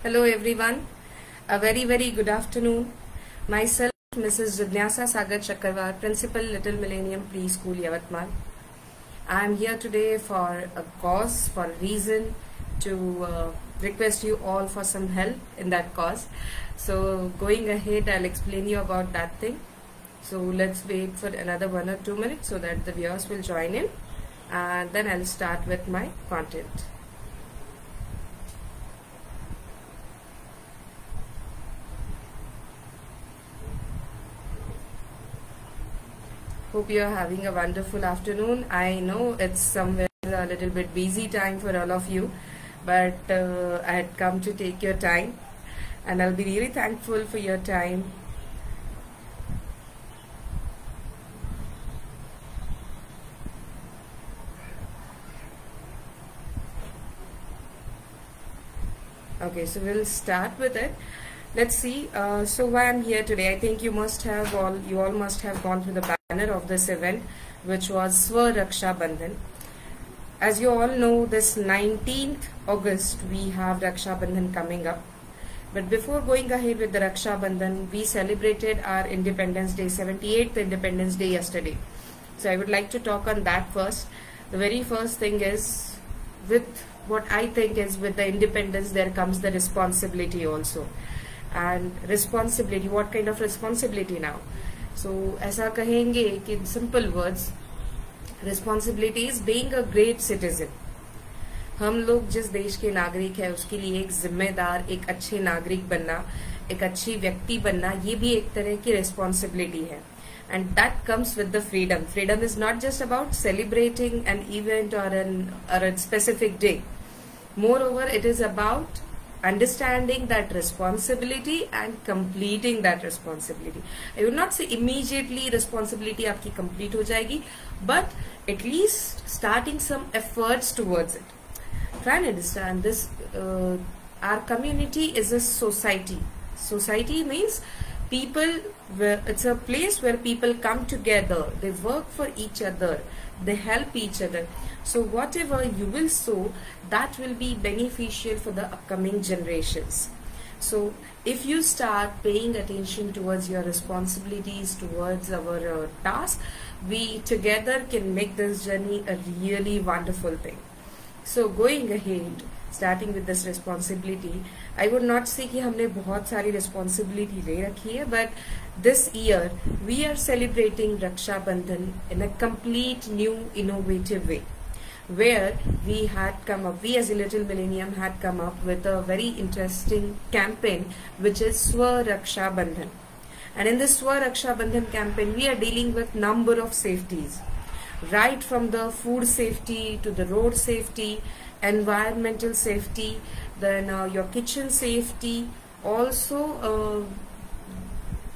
Hello everyone, a very good afternoon. Myself Mrs. Jidnyasa Sagar Chakravar, Principal Little Millennium Preschool Yavatmal. I am here today for a cause, for a reason to request you all for some help in that cause. So going ahead, I'll explain you about that thing. So let's wait for another 1 or 2 minutes so that the viewers will join in, and then I'll start with my content. Hope you are having a wonderful afternoon. I know it's somewhere a little bit busy time for all of you, but I had come to take your time, and I'll be really thankful for your time. Okay, so we'll start with it. Let's see. So why I'm here today? I think you all must have gone through the banner of this event, which was Swa Raksha Bandhan. As you all know, this 19th August we have Raksha Bandhan coming up. But before going ahead with the Raksha Bandhan, we celebrated our Independence Day, 78th Independence Day yesterday. So I would like to talk on that first. The very first thing is, with what I think is, with the independence there comes the responsibility also. And responsibility, what kind of responsibility now? So ऐसा कहेंगे कि in simple words, responsibility is being a great citizen. हम लोग जिस देश के नागरिक है उसके लिए एक जिम्मेदार, एक अच्छे नागरिक बनना, एक अच्छी व्यक्ति बनना, ये भी एक तरह की responsibility है. And that comes with the freedom. Freedom is not just about celebrating an event or a specific day. Moreover, it is about understanding that responsibility and completing that responsibility. I would not say immediately responsibility आपकी complete हो जाएगी, but at least starting some efforts towards it. Try and understand this. Our community is a society. Society means people. It's a place where people come together. They work for each other. They help each other. So whatever you will sow, that will be beneficial for the upcoming generations. So if you start paying attention towards your responsibilities, towards our task, we together can make this journey a really wonderful thing. So going ahead, starting with this responsibility, I would not say कि हमने बहुत सारी responsibility ले रखी है, but this year we are celebrating Raksha Bandhan in a complete new innovative way, where we as a Little Millennium had come up with a very interesting campaign, which is Swa Raksha Bandhan. And in this Swa Raksha Bandhan campaign, we are dealing with number of safeties, right from the food safety to the road safety, environmental safety, then your kitchen safety, also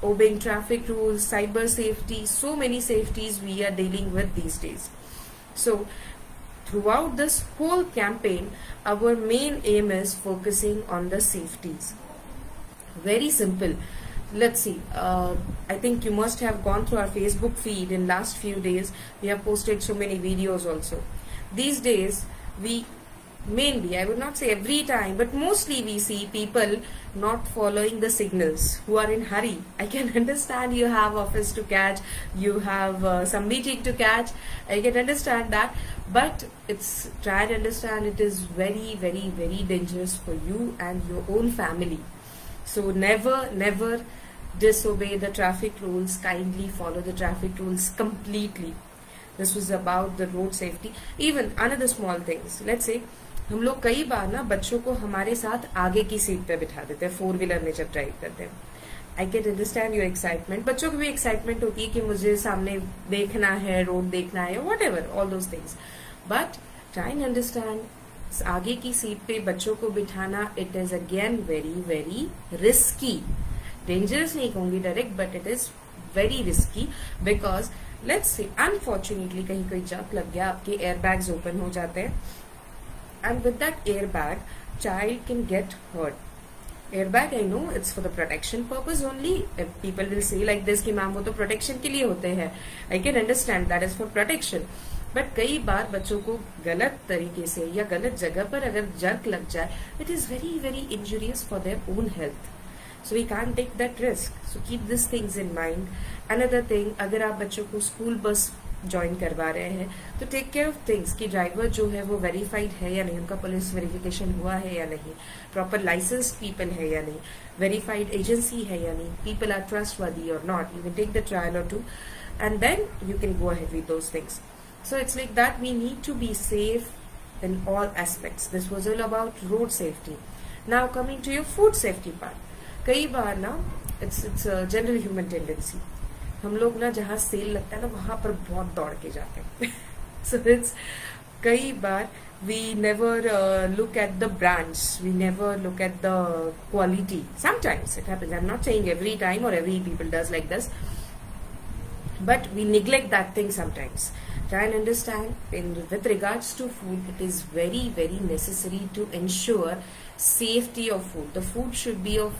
obeying traffic rules, cyber safety. So many safeties we are dealing with these days. So throughout this whole campaign, our main aim is focusing on the safeties. Very simple. Let's see. I think you must have gone through our Facebook feed in last few days. We have posted so many videos also. These days, mainly, I would not say every time, but mostly we see people not following the signals, who are in hurry. I can understand you have office to catch, you have some meeting to catch. I can understand that, but try and understand it is very dangerous for you and your own family. So never disobey the traffic rules. Kindly follow the traffic rules completely. This was about the road safety. Even another small things. Let's say हम लोग कई बार ना बच्चों को हमारे साथ आगे की सीट पे बिठा देते हैं 4-व्हीलर में जब ड्राइव करते हैं. I can understand your excitement. बच्चों को भी एक्साइटमेंट होती है कि मुझे सामने देखना है, रोड देखना है, what ever, all those things. But try and understand, आगे की सीट पे बच्चों को बिठाना, it is again very risky. Dangerous नहीं कहूंगी direct, but it is very risky, because let's say unfortunately कहीं कोई जंप लग गया, आपके एयर बैग्स ओपन हो जाते हैं, and with that airbag child can get hurt. Airbag, I know it's for the protection purpose only. If people will say like this कि ma'am वो तो protection के लिए होते हैं, I can understand that is for protection, but कई बार बच्चों को गलत तरीके से या गलत जगह पर अगर जर्क लग जाए, it is very very injurious for their own health. So we can't take that risk. So keep these things in mind. Another thing, अगर आप बच्चों को स्कूल बस ज्वाइन करवा रहे हैं तो टेक केयर ऑफ थिंग्स कि ड्राइवर जो है वो वेरीफाइड है या नहीं, उनका पुलिस वेरिफिकेशन हुआ है या नहीं, प्रॉपर लाइसेंस्ड पीपल है या नहीं, वेरीफाइड एजेंसी है या नहीं, people are trustworthy or not. You can take the trial or two and then you can go ahead with those things. So it's like that, we need to be safe in all aspects. This was all about road safety. Now coming to your food safety part. कई बार ना it's a general human tendency, हम लोग ना जहाँ cell लगता है ना वहां पर बहुत दौड़ के जाते हैं. So it's कई बार we never look at the brands, we never look at the quality. Sometimes it happens, I'm not saying every time or every people does like this, but we neglect that thing sometimes. Try and understand with regards to food, it is very very necessary to ensure safety of food. The food should be of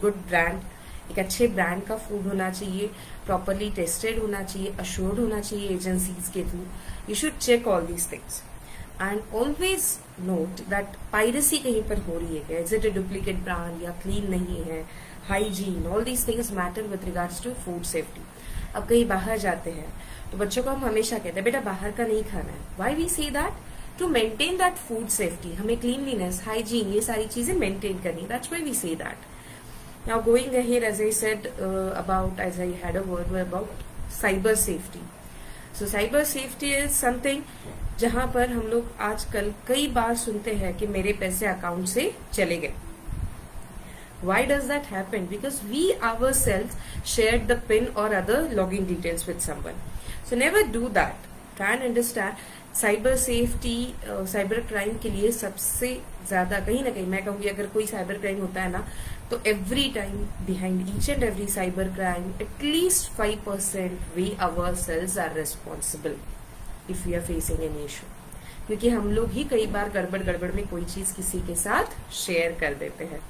good brand. एक अच्छे brand का food होना चाहिए, properly tested होना चाहिए, assured होना चाहिए agencies के through. You should check all these things and always note that piracy कहीं पर हो रही है, is it a duplicate brand या क्लीन नहीं है, hygiene, all these things matter with regards to food safety. अब कहीं बाहर जाते हैं तो बच्चों को हम हमेशा कहते हैं बेटा बाहर का नहीं खाना है. Why we say that? To maintain that food safety. हमें क्लीनलीनेस, हाइजीन, ये सारी चीजें मेंटेन करनी. That's why we say that. Now going ahead, as I said about, as I had a word about cyber safety. So cyber safety is something जहां पर हम लोग आजकल कई बार सुनते हैं कि मेरे पैसे अकाउंट से चले गए. Why does that happen? Because we ourselves shared the PIN or other login details with someone. So never do that. Try and understand. Cyber safety, cyber crime के लिए सबसे ज्यादा कहीं ना कहीं मैं कहूंगी अगर कोई साइबर क्राइम होता है ना तो every time behind each and every cyber crime at least 5% we ourselves are responsible if we are facing an issue. क्योंकि हम लोग ही कई बार गड़बड़ में कोई चीज किसी के साथ शेयर कर देते हैं.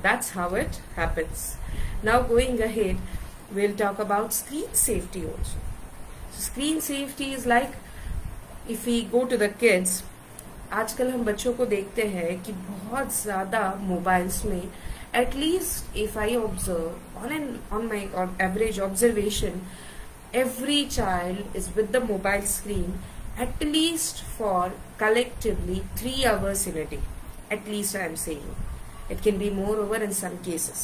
That's how it happens. Now going ahead, we'll talk about screen safety also. So screen safety is like, if we go to the kids, आजकल हम बच्चों को देखते हैं कि बहुत ज्यादा मोबाइल्स में, at least if I observe on my average observation, every child is with the mobile screen at least for collectively 3 hours in a day. At least I am saying. It can be more over in some cases.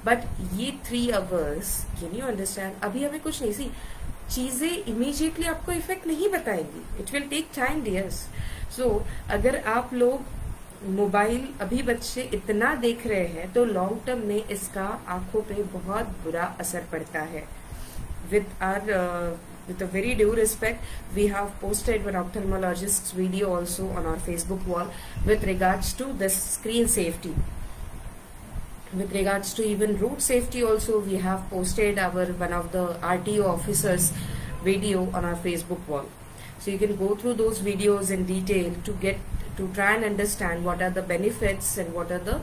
But ये 3 hours, can you understand? अभी हमें कुछ नहीं, सी चीजें immediately आपको effect नहीं बताएंगी. It will take time dears. So अगर आप लोग मोबाइल अभी बच्चे इतना देख रहे हैं तो लॉन्ग टर्म में इसका आंखों पे बहुत बुरा असर पड़ता है. With a very due respect, we have posted one ophthalmologist's video also on our Facebook wall with regards to this screen safety. With regards to even road safety also, we have posted one of the RTO officers video on our Facebook wall. So you can go through those videos in detail to try and understand what are the benefits and what are the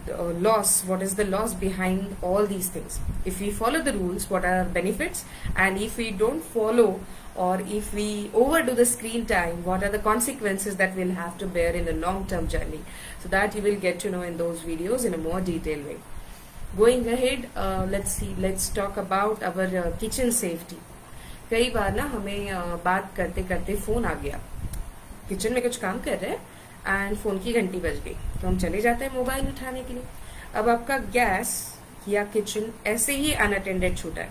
what is the loss behind all these things. If we follow the rules, what are our benefits, and if we don't follow or if we overdo the screen time, what are the consequences that we'll have to bear in a long term journey. So that you will get to know in those videos in a more detailed way. Going ahead, let's talk about our kitchen safety. कई बार ना हमें बात करते करते phone आ गया, kitchen में कुछ काम कर रहे हैं एंड फोन की घंटी बज गई, तो हम चले जाते हैं मोबाइल उठाने के लिए. अब आपका गैस या किचन ऐसे ही अनअटेंडेड छूटा है.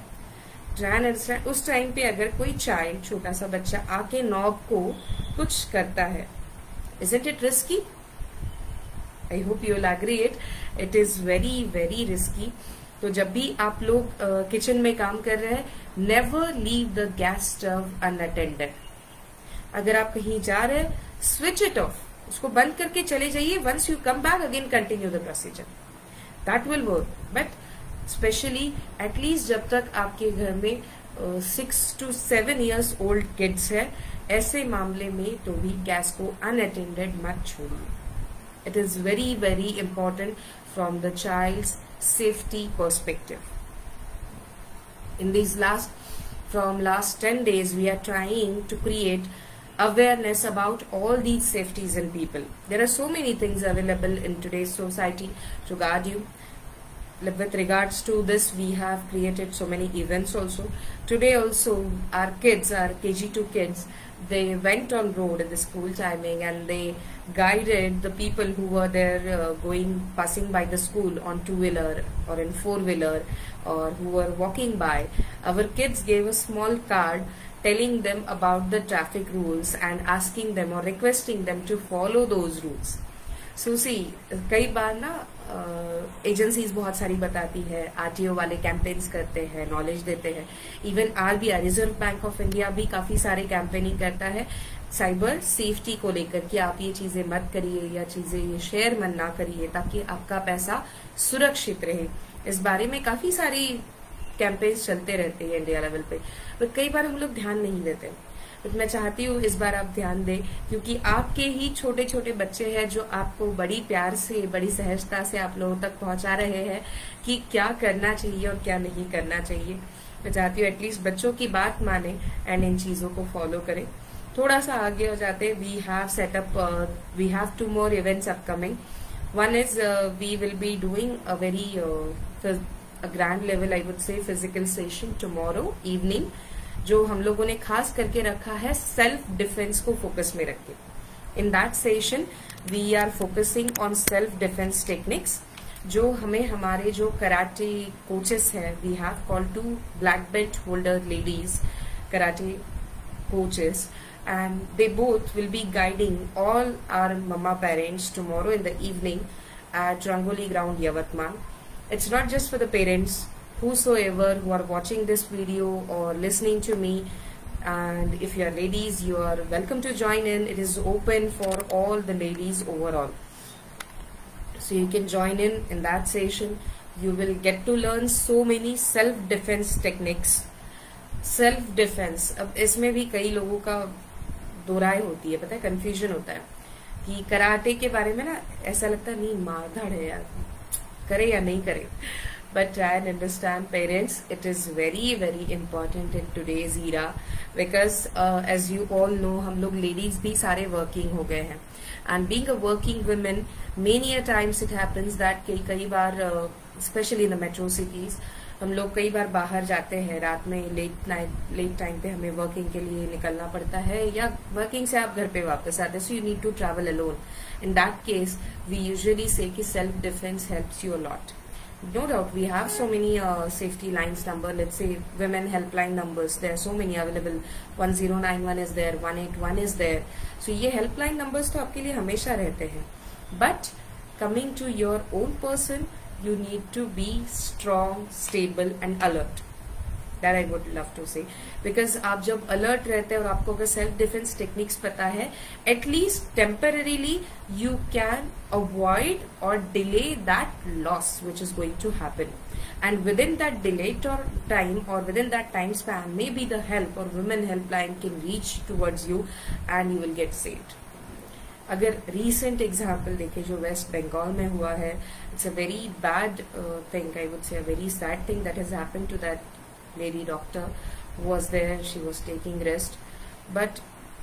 ध्यान अंडरस्टैंड, उस टाइम पे अगर कोई चाइल्ड, छोटा सा बच्चा आके नॉब को कुछ करता है, isn't it risky? I hope you will agree it is very very risky. तो जब भी आप लोग किचन में काम कर रहे हैं, never leave the gas stove unattended. अगर आप कहीं जा रहे हैं, स्विच इट ऑफ, उसको बंद करके चले जाइए. Once you come back again continue the procedure. That will work. But specially at least जब तक आपके घर में 6 to 7 years ओल्ड किड्स है, ऐसे मामले में तो भी गैस को अनअटेंडेड मत छोड़िए. It is very very important from the child's safety perspective. In these last from last 10 days we are trying to create awareness about all these safeties in people. There are so many things available in today's society to guard you. With regards to this, we have created so many events also. Today also our kids, our KG2 kids, they went on road in the school timing and they guided the people who were there passing by the school on two-wheeler or in four-wheeler, or who were walking by. Our kids gave a small card telling them about the traffic rules and asking them or requesting them to follow those rules. So see, कई बार ना agencies बहुत सारी बताती है, RTO वाले campaigns करते हैं, knowledge देते हैं, even RBI reserve bank of India भी काफी सारे कैंपेनिंग करता है साइबर सेफ्टी को लेकर कि आप ये चीजें मत करिए या चीजें ये शेयर मत ना करिए ताकि आपका पैसा सुरक्षित रहे. इस बारे में काफी सारी कैंपेन्स चलते रहते हैं इंडिया लेवल पे, पर कई बार हम लोग ध्यान नहीं देते. बट मैं चाहती हूँ इस बार आप ध्यान दें, क्योंकि आपके ही छोटे छोटे बच्चे हैं जो आपको बड़ी प्यार से, बड़ी सहजता से आप लोगों तक पहुंचा रहे हैं कि क्या करना चाहिए और क्या नहीं करना चाहिए. मैं चाहती हूँ एटलीस्ट बच्चों की बात माने एंड इन चीजों को फॉलो करें. थोड़ा सा आगे हो जाते, we have set up, we have 2 more events upcoming. One is we will be doing a very a grand level, I would say, physical session tomorrow evening, जो हम लोगों ने खास करके रखा है सेल्फ डिफेंस को फोकस में रख के. In that session we are focusing on self defence techniques, जो हमें हमारे जो कराटे कोचेस हैं, we have called 2 black belt holder ladies karate coaches, and they both will be guiding all our mama parents tomorrow in the evening at Rangoli Ground, Yavatmal. It's not just for the parents, whosoever who are watching this video or listening to me, and if you are ladies, you are welcome to join in. It is open for all the ladies overall, so you can join in that session. You will get to learn so many self defense techniques. Self defence, अब इसमें भी कई लोगों का दो राय होती है, पता है, कंफ्यूजन होता है कि कराटे के बारे में ना ऐसा लगता है नहीं मारधाड़ है यार, करे या नहीं करे. But try and understand, parents, it is very very important in today's era because as you all know, हम लोग ladies भी सारे working हो गए हैं, and being a working women, many a times it happens that कई बार especially in the metro cities, हम लोग कई बार बाहर जाते हैं रात में, लेट टाइम पे हमें वर्किंग के लिए निकलना पड़ता है, या वर्किंग से आप घर पे वापस आते हैं, so you need to travel alone. In that case we usually say कि self defence helps you a lot. No doubt, we have so many safety lines number. Let's say women helpline numbers. There are so many available. 1091 is there, 181 is there. So ये helpline numbers तो आपके लिए हमेशा रहते हैं. But coming to your own person, you need to be strong, stable and alert. That I would love to say, because आप जब alert रहते हैं और आपको अगर self defense techniques पता है, at least temporarily you can avoid or delay that loss which is going to happen. And within that delayed time or within that time span, maybe the help or women helpline can reach towards you and you will get saved. अगर recent example देखें जो waste Bengal में हुआ है, it's a very bad thing, I would say a very sad thing that has happened to that lady doctor who was there. She was taking rest. But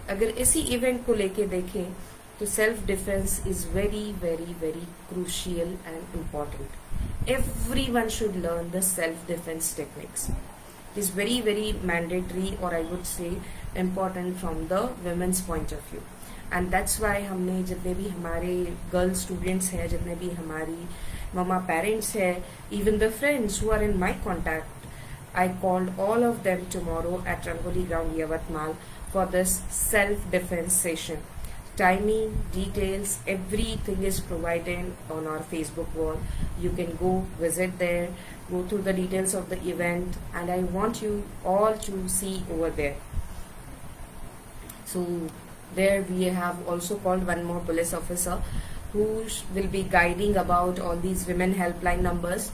अगर इसी event को लेके देखें तो self defense is very very very crucial and important. Everyone should learn the self defense techniques. It is very very mandatory, or I would say important from the women's point of view. And that's why हमने जितने भी हमारे girl students हैं, जितने भी हमारी mama parents हैं, even the friends who are in my contact, I called all of them tomorrow at Rangoli Ground, Yavatmal for this self-defense session. Timing, details, everything is provided on our Facebook wall. You can go visit there, go through the details of the event, and I want you all to see over there. So there we have also called one more police officer who will be guiding about all these women helpline numbers.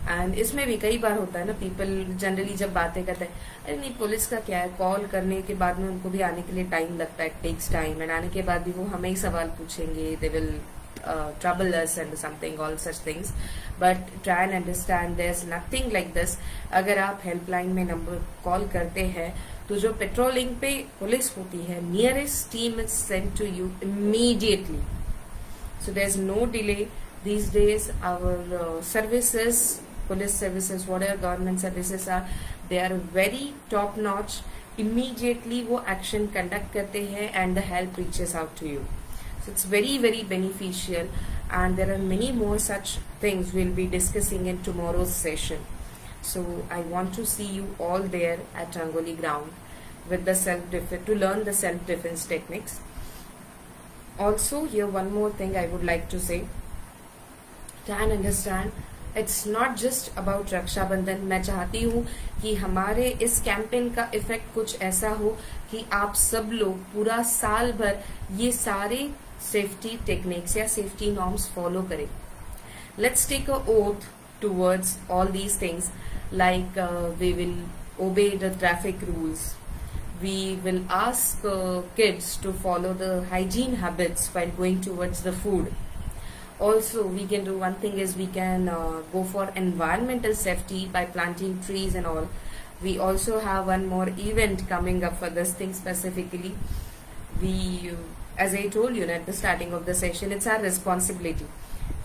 And इसमें भी कई बार होता है ना, people generally जब बातें करते हैं, अरे नहीं पुलिस का क्या है, कॉल करने के बाद में उनको भी आने के लिए टाइम लगता है, टेक्स टाइम, एंड आने के बाद भी वो हमें ही सवाल पूछेंगे, they will trouble us and something, all such things. But try and understand there's nothing like this. अगर आप हेल्पलाइन में नंबर कॉल करते हैं तो जो पेट्रोलिंग पे पुलिस होती है, nearest team is sent to you immediately. So there's no delay. These days our services, police services, whatever government services are, they are very top notch. Immediately वो action conduct करते हैं and the help reaches out to you. So it's very, very beneficial, and there are many more such things we'll be discussing in tomorrow's session. So I want to see you all there at Rangoli ground with the self-defense, to learn the self-defense techniques. Also, here one more thing I would like to say. Try and understand, it's not just about Rakshabandhan. मैं चाहती हूँ कि हमारे इस campaign का effect कुछ ऐसा हो कि आप सब लोग पूरा साल भर ये सारे सेफ्टी टेक्निक्स या सेफ्टी नॉर्म्स फॉलो करें. Let's take a oath towards all these things, like we will obey the traffic rules. We will ask kids to follow the hygiene habits while going towards the food. Also, we can do one thing is we can go for environmental safety by planting trees and all. We also have one more event coming up for this thing specifically. We, as I told you at the starting of the session, it's our responsibility.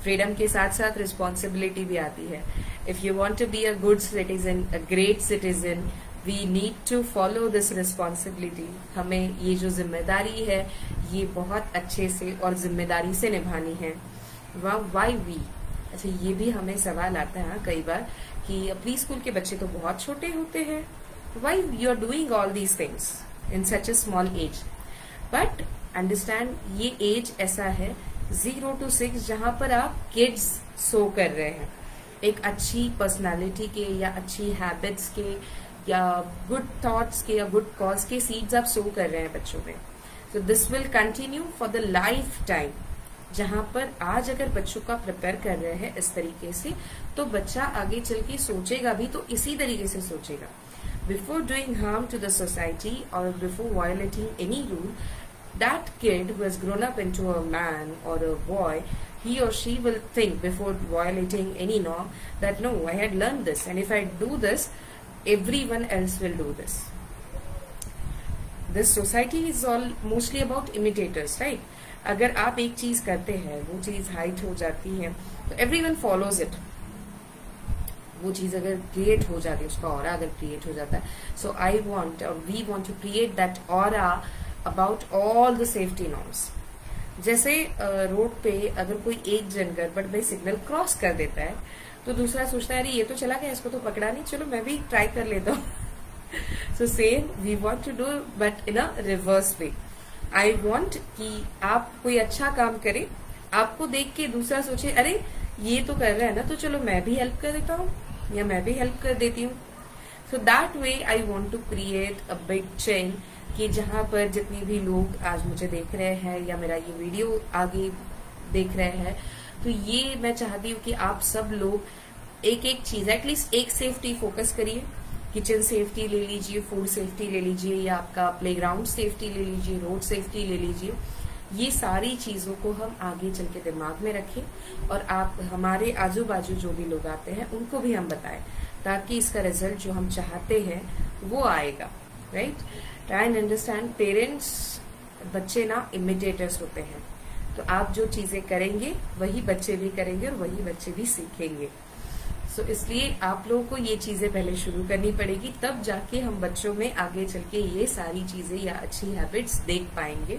Freedom के साथ साथ responsibility भी आती है. If you want to be a good citizen, a great citizen, we need to follow this responsibility. हमें ये जो जिम्मेदारी है ये बहुत अच्छे से और जिम्मेदारी से निभानी है. Why we? अच्छा, ये भी हमें सवाल आता है कई बार कि प्री स्कूल के बच्चे तो बहुत छोटे होते हैं. Why you are doing all these things in such a small age? But understand, ये एज ऐसा है 0 to 6 जहां पर आप किड्स सो कर रहे हैं. एक अच्छी पर्सनालिटी के या अच्छी हैबिट्स के या गुड थॉट्स के या गुड कॉज के सीड्स आप सो कर रहे हैं बच्चों में. So this will continue for the life time. जहां पर आज अगर बच्चों का प्रिपेयर कर रहे हैं इस तरीके से, तो बच्चा आगे चल के सोचेगा भी तो इसी तरीके से सोचेगा. Before doing harm to the society और before violating any rule, that kid who has grown up into a man or a boy, he or she will think before violating any norm that no, I had learned this, and if I do this, everyone else will do this. This society is all mostly about imitators, right? अगर आप एक चीज करते हैं, वो चीज height हो जाती है तो everyone follows it. वो चीज अगर क्रिएट हो जाती है, उसका ऑरा अगर क्रिएट हो जाता है, so I want or we want to create that aura about all the safety norms. जैसे रोड पे अगर कोई एक जन गड़बड़ में सिग्नल क्रॉस कर देता है तो दूसरा सोचता है अरे ये तो चला गया, इसको तो पकड़ा नहीं, चलो मैं भी ट्राई कर लेता हूँ. So same we want to do but in a reverse way. I want कि आप कोई अच्छा काम करें, आपको देख के दूसरा सोचे अरे ये तो कर रहा है ना, तो चलो मैं भी हेल्प कर देता हूँ या मैं भी हेल्प कर देती हूँ. So that way I want to create a big chain कि जहां पर जितने भी लोग आज मुझे देख रहे हैं या मेरा ये वीडियो आगे देख रहे हैं, तो ये मैं चाहती हूँ कि आप सब लोग एक एक चीज, एटलीस्ट एक सेफ्टी फोकस करिए. किचन सेफ्टी ले लीजिए, फूड सेफ्टी ले लीजिए, या आपका प्लेग्राउंड सेफ्टी ले लीजिए, रोड सेफ्टी ले लीजिए. ये सारी चीजों को हम आगे चल के दिमाग में रखें और आप हमारे आजू बाजू जो भी लोग आते हैं उनको भी हम बताएं, ताकि इसका रिजल्ट जो हम चाहते हैं वो आएगा. Right? Try and understand, parents, बच्चे ना इमिटेटर्स होते हैं, तो आप जो चीजें करेंगे वही बच्चे भी करेंगे और वही बच्चे भी सीखेंगे. सो इसलिए आप लोगों को ये चीजें पहले शुरू करनी पड़ेगी, तब जाके हम बच्चों में आगे चल के ये सारी चीजें या अच्छी हैबिट्स देख पाएंगे.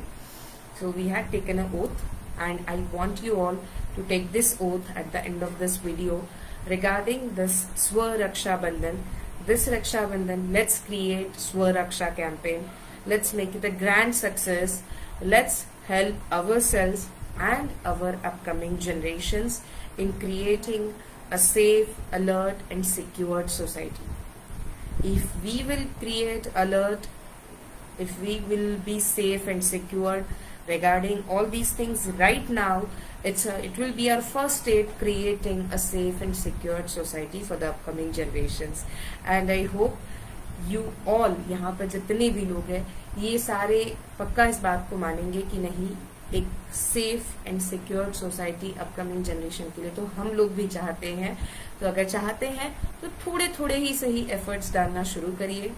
So we had taken a oath and I want you all to take this oath at the end of this video regarding this Swa Raksha Bandhan. This Raksha Bandhan, let's create Swa Raksha campaign. Let's make it a grand success. Let's help ourselves and our upcoming generations in creating a safe, alert and secured society. If we will create alert, if we will be safe and secured regarding all these things right now, it will be our first step creating a safe and secured society for the upcoming generations. And I hope you all, यहाँ पर जितने भी लोग हैं, ये सारे पक्का इस बात को मानेंगे कि नहीं, एक safe and secure society upcoming generation के लिए। तो हम लोग भी चाहते हैं, तो अगर चाहते हैं तो थोड़े थोड़े ही सही एफर्ट्स डालना शुरू करिए,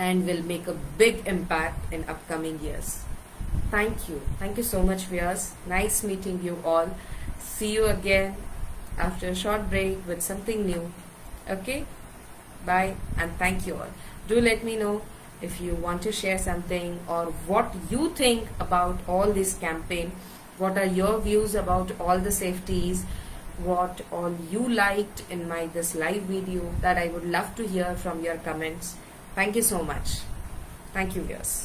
and will make a big impact in upcoming years. Thank you so much, viewers. Nice meeting you all. See you again after a short break with something new. Okay, bye and thank you all. Do let me know if you want to share something or what you think about all this campaign. What are your views about all the safeties? What all you liked in my this live video? That I would love to hear from your comments. Thank you so much. Thank you, viewers.